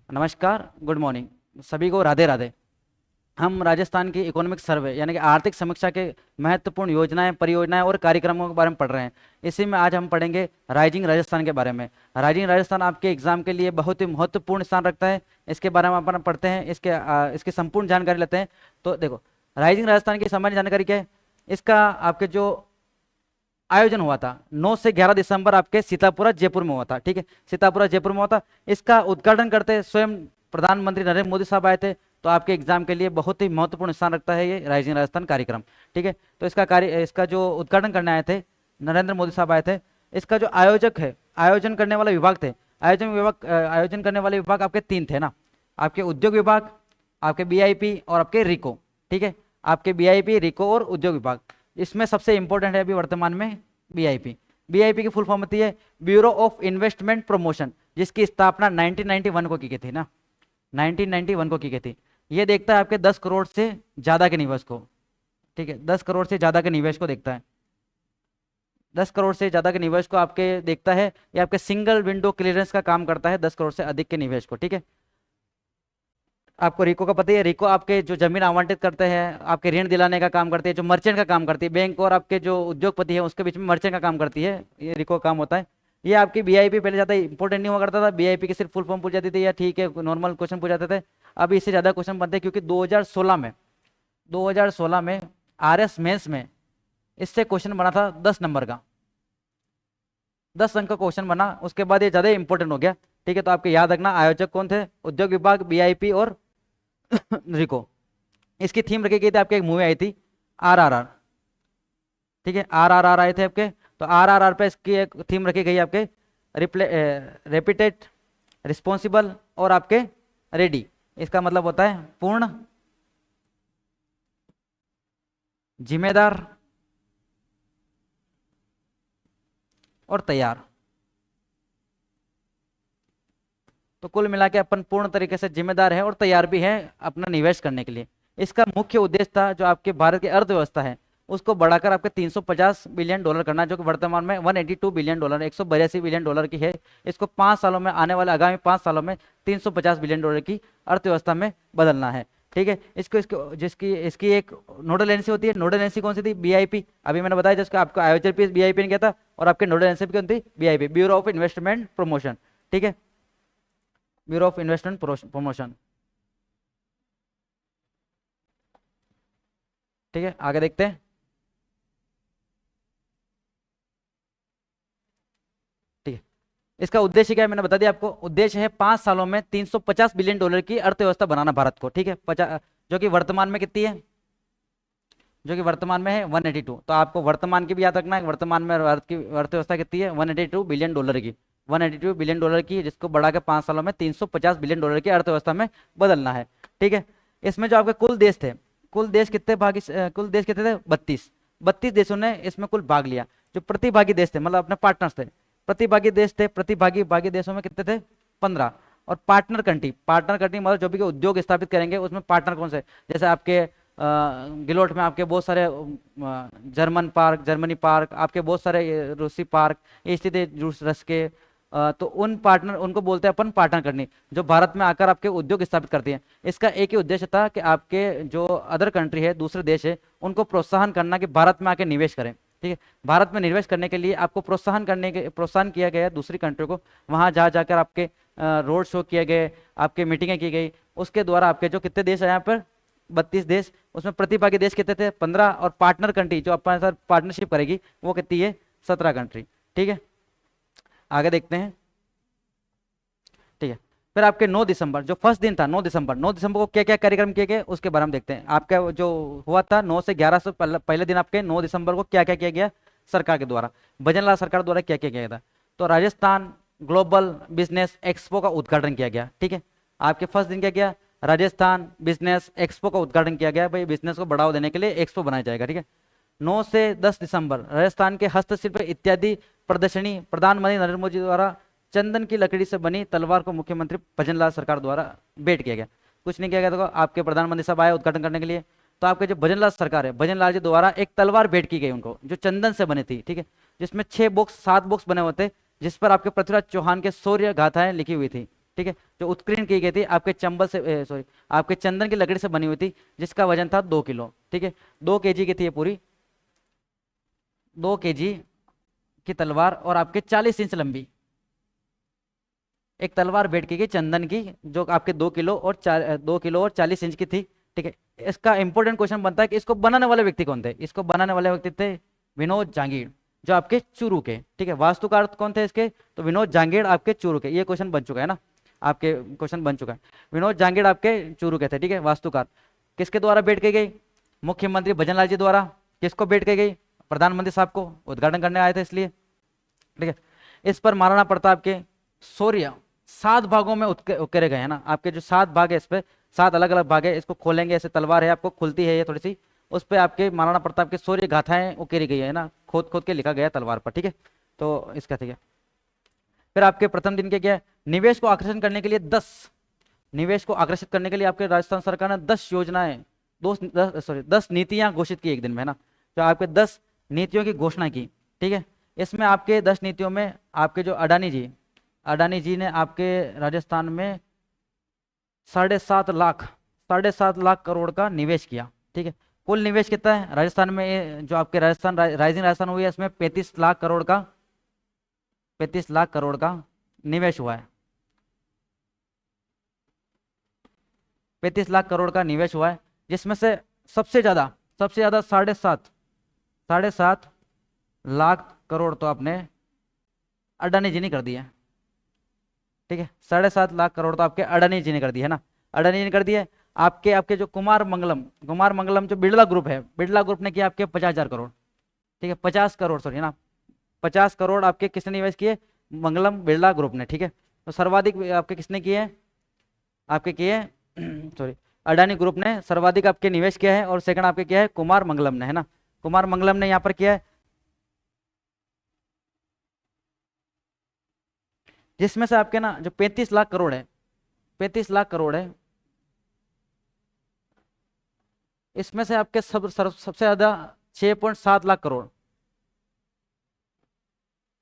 नमस्कार, good morning. सभी को राधे राधे। हम राजस्थान की इकोनॉमिक सर्वे यानी कि आर्थिक समीक्षा के महत्वपूर्ण योजनाएं, परियोजनाएं और कार्यक्रमों के बारे में पढ़ रहे हैं। इसी में आज हम पढ़ेंगे राइजिंग राजस्थान के बारे में। राइजिंग राजस्थान आपके एग्जाम के लिए बहुत ही महत्वपूर्ण स्थान रखता है। इसके बारे में अपन पढ़ते हैं, इसकी संपूर्ण जानकारी लेते हैं। तो देखो, राइजिंग राजस्थान की सामान्य जानकारी क्या है। इसका आपके जो आयोजन हुआ था 9 से 11 दिसंबर आपके सीतापुरा जयपुर में हुआ था। ठीक है, सीतापुरा जयपुर में हुआ था। इसका उद्घाटन करते स्वयं प्रधानमंत्री नरेंद्र मोदी साहब आए थे। तो आपके एग्जाम के लिए बहुत ही महत्वपूर्ण स्थान रखता है ये राइजिंग राजस्थान कार्यक्रम। ठीक है, तो इसका जो उद्घाटन करने आए थे नरेंद्र मोदी साहब आए थे। इसका जो आयोजक है, आयोजन करने वाला विभाग थे, आयोजन करने वाले विभाग आपके 3 थे ना। आपके उद्योग विभाग, आपके बीआईपी और आपके रिको। ठीक है, आपके बीआईपी, रिको और उद्योग विभाग। इसमें सबसे इंपॉर्टेंट है अभी वर्तमान में बीआईपी। बीआईपी की फुल फॉर्म होती है ब्यूरो ऑफ इन्वेस्टमेंट प्रमोशन, जिसकी स्थापना 1991 को की गई थी ना। 1991 को की गई थी। ये देखता है आपके 10 करोड़ से ज्यादा के निवेश को। ठीक है, 10 करोड़ से ज्यादा के निवेश को देखता है। 10 करोड़ से ज्यादा के निवेश को आपके देखता है। ये आपके सिंगल विंडो क्लियरेंस का काम करता है 10 करोड़ से अधिक के निवेश को। ठीक है, आपको रिको का पता ही है। रिको आपके जो जमीन आवंटित करते हैं, आपके ऋण दिलाने का काम करती है, जो मर्चेंट का काम करती है। बैंक और आपके जो उद्योगपति है उसके बीच में मर्चेंट का काम करती है, ये रिको का काम होता है। ये आपकी बीआईपी पहले ज़्यादा इंपॉर्टेंट नहीं हुआ करता था। बीआईपी की सिर्फ फुल फॉर्म पूछ जाती थी या ठीक है नॉर्मल क्वेश्चन पूछ जाते थे। अभी इससे ज़्यादा क्वेश्चन बनते हैं क्योंकि 2016 में RS मेंस में इससे क्वेश्चन बना था 10 नंबर का, 10 अंक का क्वेश्चन बना। उसके बाद ये ज़्यादा इंपॉर्टेंट हो गया। ठीक है, तो आपके याद रखना आयोजक कौन थे, उद्योग विभाग, बीआईपी और रिको। इसकी थीम रखी गई थी, आपके एक मूवी आई थी RRR। ठीक है, RRR आए थे आपके। तो RRR पे इसकी एक थीम रखी गई आपके रेपिटेड, रिस्पॉन्सिबल और आपके रेडी। इसका मतलब होता है पूर्ण, जिम्मेदार और तैयार। तो कुल मिला के अपन पूर्ण तरीके से जिम्मेदार है और तैयार भी है अपना निवेश करने के लिए। इसका मुख्य उद्देश्य था जो आपके भारत की अर्थव्यवस्था है उसको बढ़ाकर आपके 350 बिलियन डॉलर करना, जो कि वर्तमान में 182 बिलियन डॉलर, 182 बिलियन डॉलर की है। इसको 5 सालों में, आने वाले आगामी 5 सालों में 350 बिलियन डॉलर की अर्थव्यवस्था में बदलना है। ठीक है, इसको जिसकी इसकी एक नोडल एजेंसी होती है। नोडल एजेंसी कौन सी थी, बीआईपी। अभी मैंने बताया जिसका आपको आयोजक भी बीआईपी ने किया था और आपके नोडल एजेंसी कौन थी, BIP, bureau of investment promotion. ठीक है, ब्यूरो ऑफ इन्वेस्टमेंट प्रमोशन। ठीक है, आगे देखते हैं। ठीक है, इसका उद्देश्य क्या है मैंने बता दिया आपको। उद्देश्य है 5 सालों में 350 बिलियन डॉलर की अर्थव्यवस्था बनाना भारत को। ठीक है, 50, जो कि वर्तमान में कितनी है, जो कि वर्तमान में है 182। तो आपको वर्तमान की भी याद रखना है। वर्तमान में भारत की अर्थव्यवस्था कितनी है, 182 बिलियन डॉलर की। 182 बिलियन डॉलर की, जिसको बढ़ा के 5 सालों में 350 बिलियन डॉलर की अर्थव्यवस्था में बदलना है। ठीक है, इसमें जो आपके कुल देश थे, कुल देश कितने थे, 32 देशों ने इसमें कुल भाग लिया। जो प्रतिभागी देश थे, मतलब अपने पार्टनर्स थे, प्रतिभागी देशों में कितने थे, 15। और पार्टनर कंट्री मतलब जो भी उद्योग स्थापित करेंगे उसमें पार्टनर कौन से, जैसे आपके गिलोट में आपके बहुत सारे जर्मनी पार्क, आपके बहुत सारे रूसी पार्क ये स्थित है रूस के। तो उनको बोलते हैं अपन पार्टनर कंट्री, जो भारत में आकर आपके उद्योग स्थापित करती हैं। इसका एक ही उद्देश्य था कि आपके जो अदर कंट्री है, दूसरे देश है, उनको प्रोत्साहन करना कि भारत में आके निवेश करें। ठीक है, भारत में निवेश करने के लिए आपको प्रोत्साहन किया गया दूसरी कंट्री को। वहां जा जाकर आपके रोड शो किए गए, आपके मीटिंगें की गई। उसके द्वारा आपके जो कितने देश है यहाँ पर, 32 देश, उसमें प्रतिभागी देश कितने थे, 15। और पार्टनर कंट्री जो अपने साथ पार्टनरशिप करेगी वो कितनी है, 17 कंट्री। ठीक है, आगे देखते हैं। ठीक है, फिर आपके 9 दिसंबर जो फर्स्ट दिन था, 9 दिसंबर को क्या क्या कार्यक्रम किए गए उसके बारे में देखते हैं। आपका जो हुआ था 9 से 11 से पहले दिन, आपके 9 दिसंबर को क्या क्या किया गया सरकार के द्वारा, भजनलाल सरकार द्वारा क्या क्या किया गया था। तो राजस्थान ग्लोबल बिजनेस एक्सपो का उद्घाटन किया गया। ठीक है, आपके फर्स्ट दिन क्या किया, राजस्थान बिजनेस एक्सपो का उद्घाटन किया गया। भाई बिजनेस को बढ़ावा देने के लिए एक्सपो बनाया जाएगा। ठीक है, 9 से 10 दिसंबर राजस्थान के हस्तशिल्प इत्यादि प्रदर्शनी प्रधानमंत्री नरेंद्र मोदी द्वारा चंदन की लकड़ी से बनी तलवार को मुख्यमंत्री भजनलाल सरकार द्वारा भेंट किया गया। कुछ नहीं किया गया, तो आपके प्रधानमंत्री साहब आए उद्घाटन करने के लिए। तो आपके जो भजनलाल सरकार है, भजनलाल जी द्वारा एक तलवार भेंट की गई उनको, जो चंदन से बनी थी। ठीक है, जिसमें 7 बॉक्स बने होते, जिस पर आपके पृथ्वीराज चौहान के शौर्य गाथाएं लिखी हुई थी। ठीक है, जो उत्कीर्ण की गई थी आपके चंबल से, सॉरी, आपके चंदन की लकड़ी से बनी हुई थी, जिसका वजन था 2 किलो। ठीक है, 2 kg की थी ये पूरी, 2 kg की तलवार, और आपके 40 इंच लंबी एक तलवार भेंट की गई चंदन की, जो आपके 2 किलो और 40 इंच की थी। ठीक है, इसका इंपॉर्टेंट क्वेश्चन बनता है कि इसको बनाने वाले व्यक्ति कौन थे। इसको बनाने वाले व्यक्ति थे विनोद जांगीर, जो आपके चूरू के। ठीक है, वास्तुकार कौन थे इसके, तो विनोद जांगीर आपके चूरू के। ये क्वेश्चन बन चुका है ना, आपके क्वेश्चन बन चुका है। विनोद जांगीर आपके चूरू के थे। ठीक है, वास्तुकार किसके द्वारा भेंट की गई, मुख्यमंत्री भजनलाल जी द्वारा। किसको भेंट की गई, प्रधानमंत्री साहब को, उद्घाटन करने आए थे इसलिए। ठीक है, इस पर महाराणा प्रताप के शौर्य 7 भागों में उकेरे गए हैं ना। आपके जो 7 भाग है, इस पे 7 अलग अलग भाग है, इसको खोलेंगे, ऐसे तलवार है आपको खुलती है ये थोड़ी सी, उस पे आपके महाराणा प्रताप के शौर्य गाथाएं उकेरी गई है ना, खोद खोद के लिखा गया है तलवार पर। ठीक है, तो इसका ठीक है। फिर आपके प्रथम दिन के क्या है, निवेश को आकर्षण करने के लिए 10, निवेश को आकर्षित करने के लिए आपके राजस्थान सरकार ने 10 योजनाएं, 10 नीतियां घोषित की एक दिन में, है ना। तो आपके 10 नीतियों की घोषणा की। ठीक है, इसमें आपके 10 नीतियों में आपके जो अडानी जी ने आपके राजस्थान में 7.5 लाख करोड़ का निवेश किया। ठीक है, कुल निवेश कितना है राजस्थान में, जो आपके राजस्थान राइजिंग राजस्थान हुई है, इसमें 35 लाख करोड़ का निवेश हुआ है। 35 लाख करोड़ का निवेश हुआ है, जिसमें से सबसे ज्यादा 7.5 लाख करोड़ तो आपने अडानी जी ने कर दिया। ठीक है, 7.5 लाख करोड़ तो आपके अडानी जी ने कर दिया है ना, अडानी जी ने कर दिया। आपके आपके जो कुमार मंगलम जो बिरला ग्रुप है, बिरला ग्रुप ने किया आपके 50,000 करोड़। ठीक है, 50 करोड़, सॉरी ना, 50 करोड़ आपके किसने निवेश किए, मंगलम बिरला ग्रुप ने। ठीक है, तो सर्वाधिक आपके किसने किए हैं, आपके किए सॉरी, अडानी ग्रुप ने सर्वाधिक आपके निवेश किया है, और सेकंड आपके किया है कुमार मंगलम ने, है ना। कुमार मंगलम ने यहाँ पर किया है, जिसमें से आपके ना जो 35 लाख करोड़ है, 35 लाख करोड़ है, इसमें से आपके सबसे ज्यादा 6.7 लाख करोड़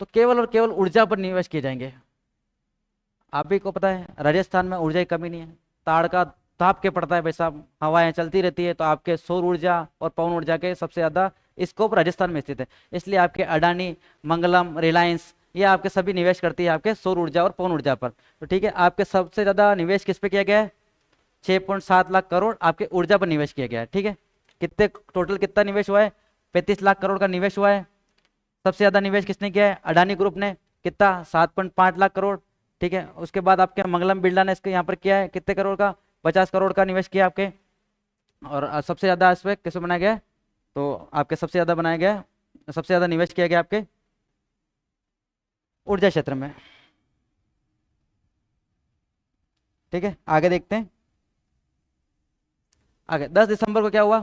तो केवल और केवल ऊर्जा पर निवेश किए जाएंगे। आप ही को पता है राजस्थान में ऊर्जा की कमी नहीं है, ताड़ का ताप के पड़ता है भाई साहब, हवाएं चलती रहती है, तो आपके सौर ऊर्जा और पवन ऊर्जा के सबसे ज्यादा स्कोप राजस्थान में स्थित है। इसलिए आपके अडानी, मंगलम, रिलायंस, ये आपके सभी निवेश करती है आपके सौर ऊर्जा और पवन ऊर्जा पर। तो ठीक है, आपके सबसे ज्यादा निवेश किस पे किया गया है, 6.7 लाख करोड़ आपके ऊर्जा पर निवेश किया गया है। ठीक है, कितने टोटल कितना निवेश हुआ है, 35 लाख करोड़ का निवेश हुआ है। सबसे ज्यादा निवेश किसने किया है, अडानी ग्रुप ने, कितना, 7.5 लाख करोड़। ठीक है, उसके बाद आपके मंगलम बिरला ने इसके यहाँ पर किया है कितने करोड़ का, 50 करोड़ का निवेश किया आपके। और सबसे ज्यादा इस पर किसमें बनाया गया है, तो आपके सबसे ज्यादा बनाया गया है, सबसे ज्यादा निवेश किया गया आपके ऊर्जा क्षेत्र में। ठीक है, आगे देखते हैं। आगे 10 दिसंबर को क्या हुआ,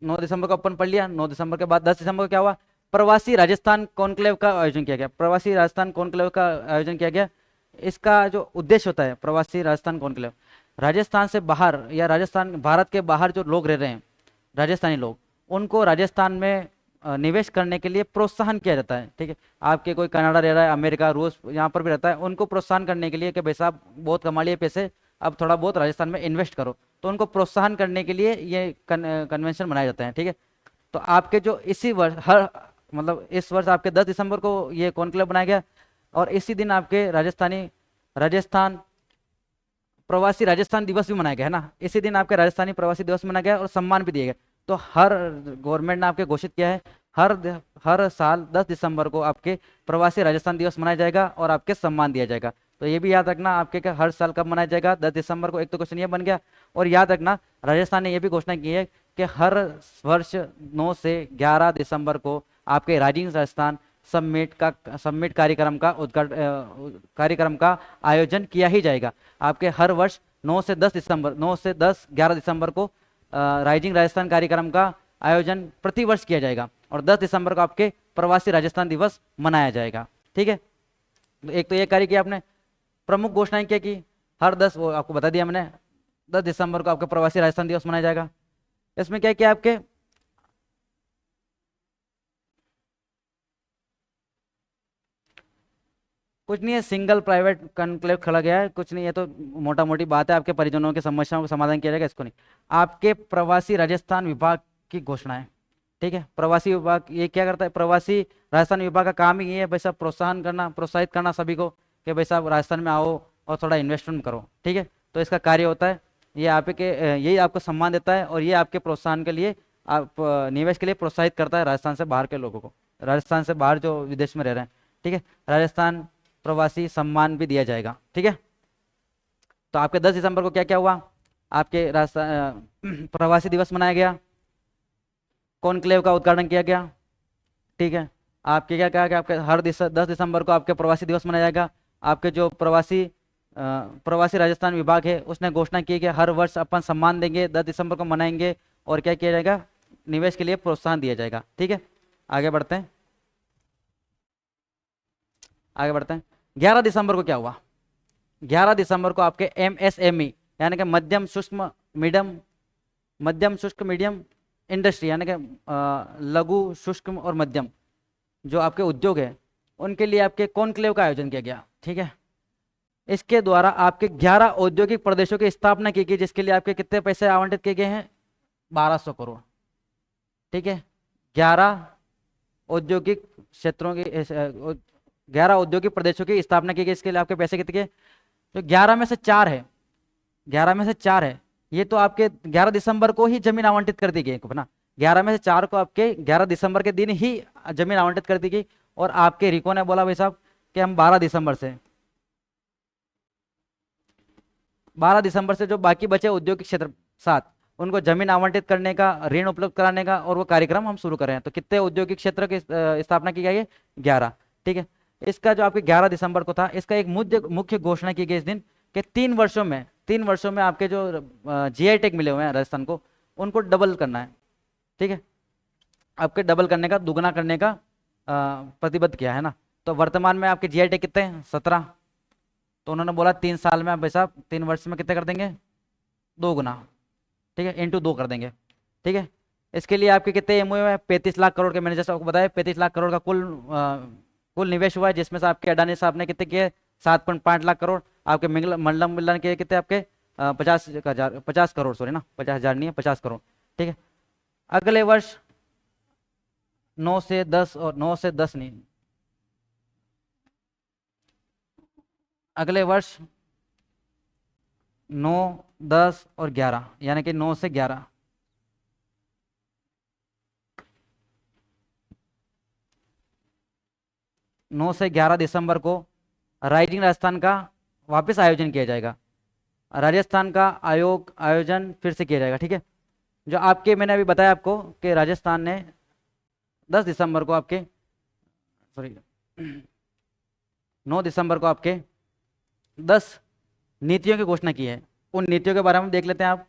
9 दिसंबर को अपन पढ़ लिया, 9 दिसंबर के बाद 10 दिसंबर को क्या हुआ, प्रवासी राजस्थान कॉन्क्लेव का आयोजन किया गया। प्रवासी राजस्थान कॉन्क्लेव का आयोजन किया गया। इसका जो उद्देश्य होता है, प्रवासी राजस्थान कॉन्क्लेव, राजस्थान से बाहर या राजस्थान भारत के बाहर जो लोग रह रहे हैं, राजस्थानी लोग, उनको राजस्थान में निवेश करने के लिए प्रोत्साहन किया जाता है। ठीक है, आपके कोई कनाडा रह रहा है, अमेरिका, रूस, यहाँ पर भी रहता है, उनको प्रोत्साहन करने के लिए कि भाई साहब बहुत कमा लिए पैसे, अब थोड़ा बहुत राजस्थान में इन्वेस्ट करो, तो उनको प्रोत्साहन करने के लिए ये कन्वेंशन बनाए जाते हैं। ठीक है, तो आपके जो इसी वर्ष हर मतलब इस वर्ष आपके 10 दिसंबर को ये कॉन्क्लेव बनाया गया, और इसी दिन आपके राजस्थान प्रवासी राजस्थान दिवस भी मनाया गया, है ना। इसी दिन आपके राजस्थानी प्रवासी दिवस मनाया गया और सम्मान भी दिए गए। तो हर गवर्नमेंट ने आपके घोषित किया है, हर साल 10 दिसंबर को आपके प्रवासी राजस्थान दिवस मनाया जाएगा और आपके सम्मान दिया जाएगा। तो ये भी याद रखना आपके क्या हर साल कब मनाया जाएगा, 10 दिसंबर को। एक तो क्वेश्चन ये बन गया। और याद रखना राजस्थान ने यह भी घोषणा की है कि हर वर्ष 9 से 11 दिसंबर को आपके राइजिंग राजस्थान समिट कार्यक्रम का आयोजन किया ही जाएगा। आपके हर वर्ष 9 से 10 11 दिसंबर को राइजिंग राजस्थान कार्यक्रम का आयोजन प्रति वर्ष किया जाएगा, और 10 दिसंबर को आपके प्रवासी राजस्थान दिवस मनाया जाएगा। ठीक है, तो एक तो ये कार्य किया आपने, प्रमुख घोषणाएं क्या की, हर 10, वो आपको बता दिया मैंने, 10 दिसंबर को आपका प्रवासी राजस्थान दिवस मनाया जाएगा। इसमें क्या किया आपके, कुछ नहीं है, सिंगल प्राइवेट कॉन्क्लेव खड़ा गया है, कुछ नहीं है, तो मोटा मोटी बात है, आपके परिजनों की समस्याओं का समाधान किया जाएगा, इसको नहीं। आपके प्रवासी राजस्थान विभाग की घोषणा है, ठीक है। प्रवासी विभाग ये क्या करता है, प्रवासी राजस्थान विभाग का काम ही ये है भाई साहब, प्रोत्साहन करना, प्रोत्साहित करना सभी को कि भाई साहब राजस्थान में आओ और थोड़ा इन्वेस्टमेंट करो, ठीक है। तो इसका कार्य होता है, ये आपके यही आपको सम्मान देता है, और ये आपके प्रोत्साहन के लिए, आप निवेश के लिए प्रोत्साहित करता है राजस्थान से बाहर के लोगों को, राजस्थान से बाहर जो विदेश में रह रहे हैं, ठीक है। राजस्थान प्रवासी सम्मान भी दिया जाएगा, ठीक है। तो आपके 10 दिसंबर को क्या क्या हुआ, आपके राजस्थान प्रवासी दिवस मनाया गया, कॉन्क्लेव का उद्घाटन किया गया, ठीक है। आपके क्या कहा कि आपके हर 10 दिसंबर को आपके प्रवासी दिवस मनाया जाएगा। आपके जो प्रवासी राजस्थान विभाग है उसने घोषणा की कि हर वर्ष अपन सम्मान देंगे, 10 दिसंबर को मनाएंगे, और क्या किया जाएगा, निवेश के लिए प्रोत्साहन दिया जाएगा, ठीक है। आगे बढ़ते हैं, आगे बढ़ते हैं। 11 दिसंबर को क्या हुआ, 11 दिसंबर को आपके MSME यानी कि मध्यम शुष्क मीडियम इंडस्ट्री, यानी कि लघु शुष्क और मध्यम जो आपके उद्योग है, उनके लिए आपके कॉन्क्लेव का आयोजन किया गया, ठीक है। इसके द्वारा आपके 11 औद्योगिक प्रदेशों की स्थापना की गई, जिसके लिए आपके कितने पैसे आवंटित किए गए हैं, 1200 करोड़, ठीक है। 11 औद्योगिक क्षेत्रों की 11 औद्योगिक प्रदेशों की स्थापना की गई, इसके लिए आपके पैसे कितने के, तो 11 में से 4 है, 11 में से 4 है, ये तो आपके 11 दिसंबर को ही जमीन आवंटित कर दी गई ना, 11 में से 4 को आपके 11 दिसंबर के दिन ही जमीन आवंटित कर दी गई। और आपके रिको ने बोला भाई साहब कि हम 12 दिसंबर से जो बाकी बचे औद्योगिक क्षेत्र 7, उनको जमीन आवंटित करने का, ऋण उपलब्ध कराने का, और वो कार्यक्रम हम शुरू कर रहे हैं। तो कितने औद्योगिक क्षेत्र की स्थापना की गई है, 11, ठीक है। इसका जो आपके 11 दिसंबर को था, इसका एक मुख्य घोषणा की गई इस दिन कि 3 वर्षों में आपके जो GI टैग मिले हुए हैं राजस्थान को, उनको डबल करना है, ठीक है। आपके डबल करने का, दुगना करने का प्रतिबद्ध किया है ना। तो वर्तमान में आपके GI टैग कितने हैं, 17। तो उन्होंने बोला 3 साल में आप भाई साहब 3 वर्ष में कितने कर देंगे, 2 गुना, ठीक है, इंटू 2 कर देंगे, ठीक है। इसके लिए आपके कितने MOU है, 35 लाख करोड़ के, मैंने जैसे आपको बताया 35 लाख करोड़ का कुल निवेश हुआ है, जिसमें से आपके अडानी साहब ने कितने किए, 7.5 लाख करोड़। आपके मंडलम मिलन के कितने आपके 50 करोड़, सॉरी ना, 50,000 नहीं है, 50 करोड़, ठीक है। अगले वर्ष 9 से 10 और 9 से 10 नहीं, अगले वर्ष 9, 10 और 11, यानी कि 9 से 11, नौ से 11 दिसंबर को राइजिंग राजस्थान का वापस आयोजन किया जाएगा। राजस्थान का आयोजन फिर से किया जाएगा, ठीक है। जो आपके मैंने अभी बताया आपको कि राजस्थान ने 10 दिसंबर को आपके, सॉरी 9 दिसंबर को आपके 10 नीतियों की घोषणा की है। उन नीतियों के बारे में देख लेते हैं, आप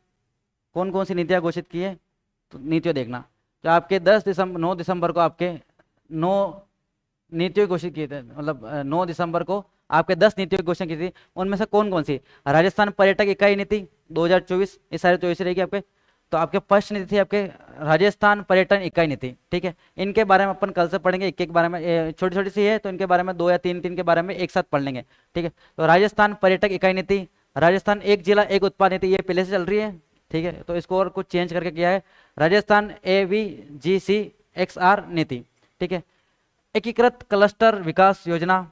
कौन कौन सी नीतियां घोषित की है, तो नीतियों देखना। तो आपके 9 दिसंबर को आपके 9 नीतियों घोषित किए थे, मतलब 9 दिसंबर को आपके 10 नीतियों की घोषणा की थी। उनमें से कौन कौन सी, राजस्थान पर्यटक इकाई नीति 2024, ये सारे 24 रहेगी आपके। तो आपके फर्स्ट नीति थी आपके राजस्थान पर्यटन इकाई नीति, ठीक है। इनके बारे में अपन कल से पढ़ेंगे, एक एक बारे में, छोटी छोटी सी है तो इनके बारे में 2 या 3 के बारे में एक साथ पढ़ लेंगे, ठीक है। तो राजस्थान पर्यटक इकाई नीति, राजस्थान एक जिला एक उत्पाद नीति, ये पहले से चल रही है, ठीक है। तो इसको और कुछ चेंज करके किया है, राजस्थान AVGCXR नीति, ठीक है। एकीकृत क्लस्टर विकास योजना,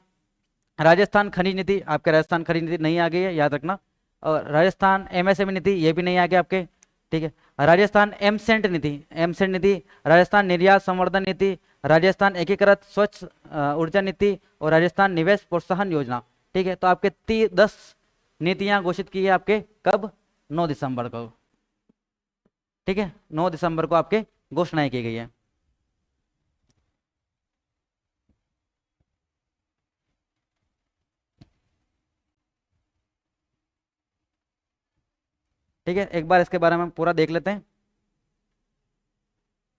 राजस्थान खनिज नीति, आपके राजस्थान खनिज नीति नहीं आ गई है, याद रखना। और राजस्थान MSME नीति, ये भी नहीं आ गया आपके, ठीक है। राजस्थान एमसेंट नीति, राजस्थान निर्यात संवर्धन नीति, राजस्थान एकीकृत स्वच्छ ऊर्जा नीति, और राजस्थान निवेश प्रोत्साहन योजना, ठीक है। तो आपके 10 नीतियां घोषित की है आपके कब, 9 दिसंबर को, ठीक है। 9 दिसंबर को आपके घोषणाएं की गई है। ठीक है, एक बार इसके बारे में पूरा देख लेते हैं,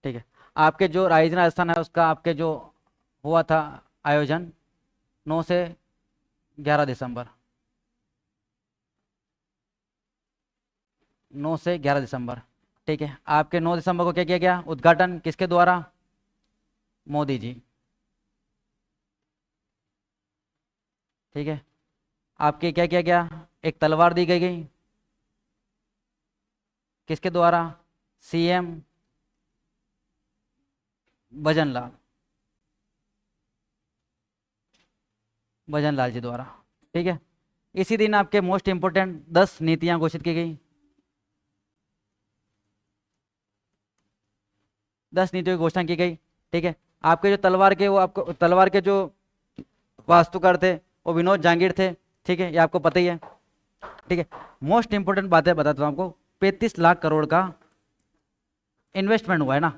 ठीक है। आपके जो राइजिंग राजस्थान है उसका आपके जो हुआ था आयोजन 9 से 11 दिसंबर, 9 से 11 दिसंबर, ठीक है। आपके 9 दिसंबर को क्या किया गया, उद्घाटन किसके द्वारा, मोदी जी, ठीक है। आपके क्या किया गया, एक तलवार दी गई किसके द्वारा, सीएम भजनलाल, भजनलाल जी द्वारा। ठीक है। इसी दिन आपके मोस्ट इंपोर्टेंट 10 नीतियां घोषित की गई, 10 नीतियों की घोषणा की गई। ठीक है। आपके जो तलवार के, वो आपको तलवार के जो वास्तुकार थे वो विनोद जहांगीर थे। ठीक है, ये आपको पता ही है। ठीक है। मोस्ट इंपोर्टेंट बातें बताता हूँ आपको। 35 लाख करोड़ का इन्वेस्टमेंट हुआ है ना,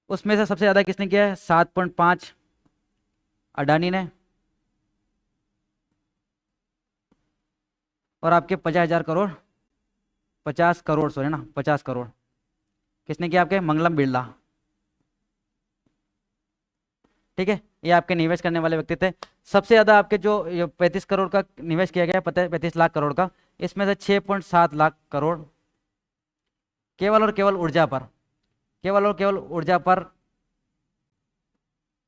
उसमें से सबसे ज्यादा किसने किया है, 7.5 अडानी ने, और आपके 50,000 करोड़, 50 करोड़ सॉरी ना, 50 करोड़ किसने किया, आपके मंगलम बिरला। ठीक है, ये आपके निवेश करने वाले व्यक्ति थे। सबसे ज्यादा आपके जो 35 करोड़ का निवेश किया गया, पता है 35 लाख करोड़ का, इसमें से 6.7 लाख करोड़ केवल और केवल ऊर्जा पर, केवल और केवल ऊर्जा पर,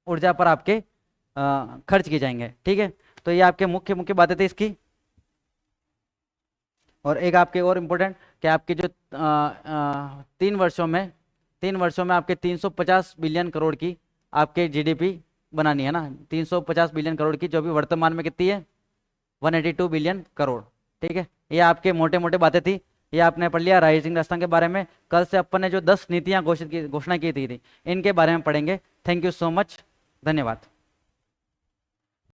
ऊर्जा पर आपके खर्च किए जाएंगे। ठीक है। तो ये आपके मुख्य मुख्य बातें थी इसकी। और एक आपके और इम्पोर्टेंट कि आपके जो 3 वर्षों में आपके 350 बिलियन करोड़ की आपके जीडीपी बनानी है ना, 350 बिलियन करोड़ की, जो भी वर्तमान में कितनी है, 182 बिलियन करोड़। ठीक है, ये आपके मोटे मोटे बातें थी। ये आपने पढ़ लिया राइजिंग राजस्थान के बारे में। कल से अपन ने जो 10 नीतियां घोषणा की थी इनके बारे में पढ़ेंगे। थैंक यू सो मच, धन्यवाद।